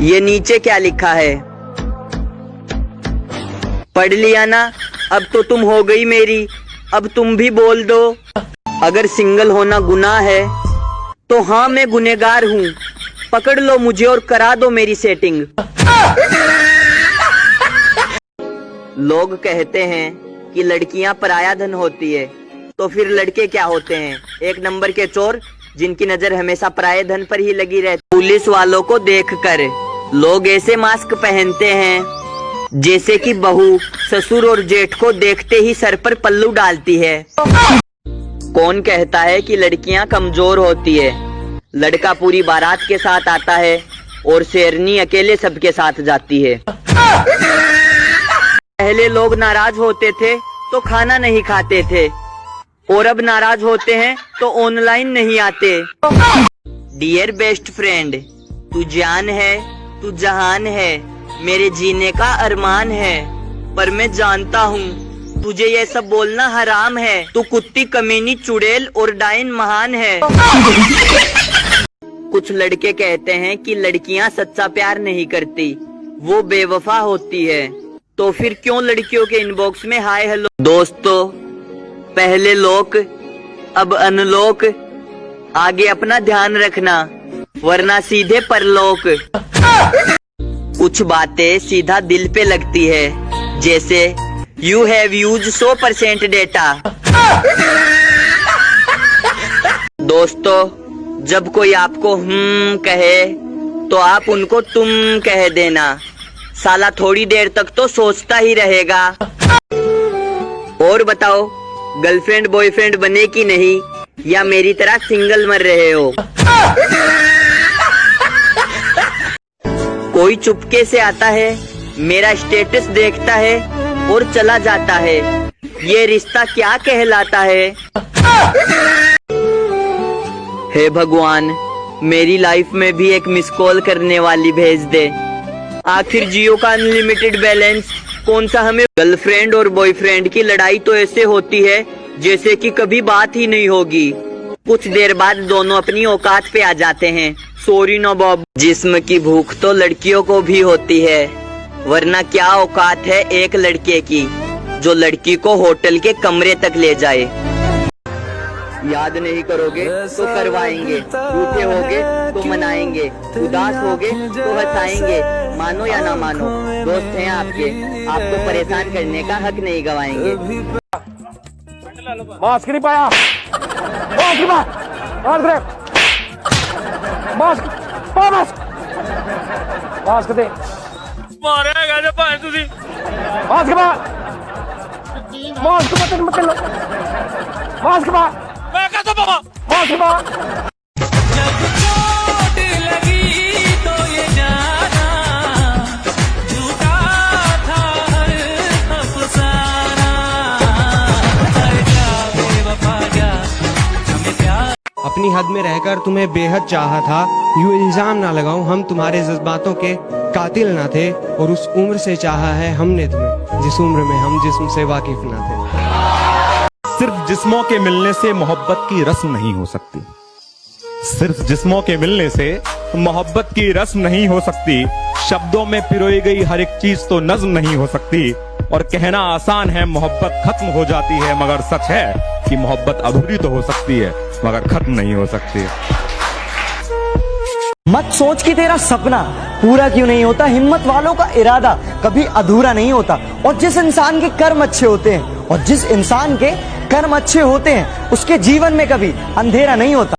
ये नीचे क्या लिखा है? पढ़ लिया ना? अब तो तुम हो गई मेरी, अब तुम भी बोल दो। अगर सिंगल होना गुनाह है तो हाँ मैं गुनहगार हूँ, पकड़ लो मुझे और करा दो मेरी सेटिंग। लोग कहते हैं कि लड़कियां पराया धन होती है, तो फिर लड़के क्या होते हैं? एक नंबर के चोर, जिनकी नजर हमेशा पराये धन पर ही लगी रहती। पुलिस वालों को देखकर लोग ऐसे मास्क पहनते हैं जैसे कि बहू ससुर और जेठ को देखते ही सर पर पल्लू डालती है। कौन कहता है कि लड़कियां कमजोर होती है? लड़का पूरी बारात के साथ आता है और शेरनी अकेले सबके साथ जाती है। पहले लोग नाराज होते थे तो खाना नहीं खाते थे, और अब नाराज होते हैं तो ऑनलाइन नहीं आते। डियर बेस्ट फ्रेंड, तू जान है, तू जहान है, मेरे जीने का अरमान है, पर मैं जानता हूँ तुझे ये सब बोलना हराम है। तू कुत्ती, कमीनी, चुड़ैल और डायन महान है। कुछ लड़के कहते हैं कि लड़कियां सच्चा प्यार नहीं करती, वो बेवफा होती है। तो फिर क्यों लड़कियों के इनबॉक्स में हाय हेलो? दोस्तों, पहले लोक अब अनलोक, आगे अपना ध्यान रखना वरना सीधे परलोक। कुछ बातें सीधा दिल पे लगती है, जैसे यू हैव यूज 100% डेटा। दोस्तों, जब कोई आपको कहे तो आप उनको तुम कह देना, साला थोड़ी देर तक तो सोचता ही रहेगा। और बताओ, गर्लफ्रेंड बॉयफ्रेंड बने कि नहीं, या मेरी तरह सिंगल मर रहे हो? कोई चुपके से आता है, मेरा स्टेटस देखता है और चला जाता है, ये रिश्ता क्या कहलाता है? हे भगवान, मेरी लाइफ में भी एक मिस कॉल करने वाली भेज दे। आखिर जियो का अनलिमिटेड बैलेंस कौन सा हमें? गर्लफ्रेंड और बॉयफ्रेंड की लड़ाई तो ऐसे होती है जैसे कि कभी बात ही नहीं होगी। कुछ देर बाद दोनों अपनी औकात पे आ जाते हैं। सॉरी ना बॉब। जिस्म की भूख तो लड़कियों को भी होती है, वरना क्या औकात है एक लड़के की जो लड़की को होटल के कमरे तक ले जाए। याद नहीं करोगे तो करवाएंगे, रूठे होगे तो मनाएंगे, उदास होगे तो हंसाएंगे। मानो या ना मानो, दोस्त हैं आपके, आपको परेशान करने का हक नहीं गवाएंगे। मास्क नहीं पाया, मास्क मास्क दे मारेगा जब भाई तुझे मास्क मत लो, मास्क मैं कहता बाबा मास्क अपनी हद में रहकर तुम्हें बेहद चाहा था, यूं इल्जाम ना लगाऊं हम तुम्हारे जज्बातों के कातिल ना थे, और उस उम्र से चाहा है हमने तुम्हें जिस उम्र में हम जिस्म से वाकिफ ना थे। सिर्फ जिस्मों के मिलने से मोहब्बत की रस्म नहीं हो सकती, सिर्फ जिस्मों के मिलने से मोहब्बत की रस्म नहीं हो सकती। शब्दों में पिरोई गई हर एक चीज तो नज्म नहीं हो सकती, और कहना आसान है मोहब्बत खत्म हो जाती है, मगर सच है कि मोहब्बत अधूरी तो हो सकती है मगर खत्म नहीं हो सकती। मत सोच कि तेरा सपना पूरा क्यों नहीं होता, हिम्मत वालों का इरादा कभी अधूरा नहीं होता। और जिस इंसान के कर्म अच्छे होते हैं, और जिस इंसान के कर्म अच्छे होते हैं, उसके जीवन में कभी अंधेरा नहीं होता।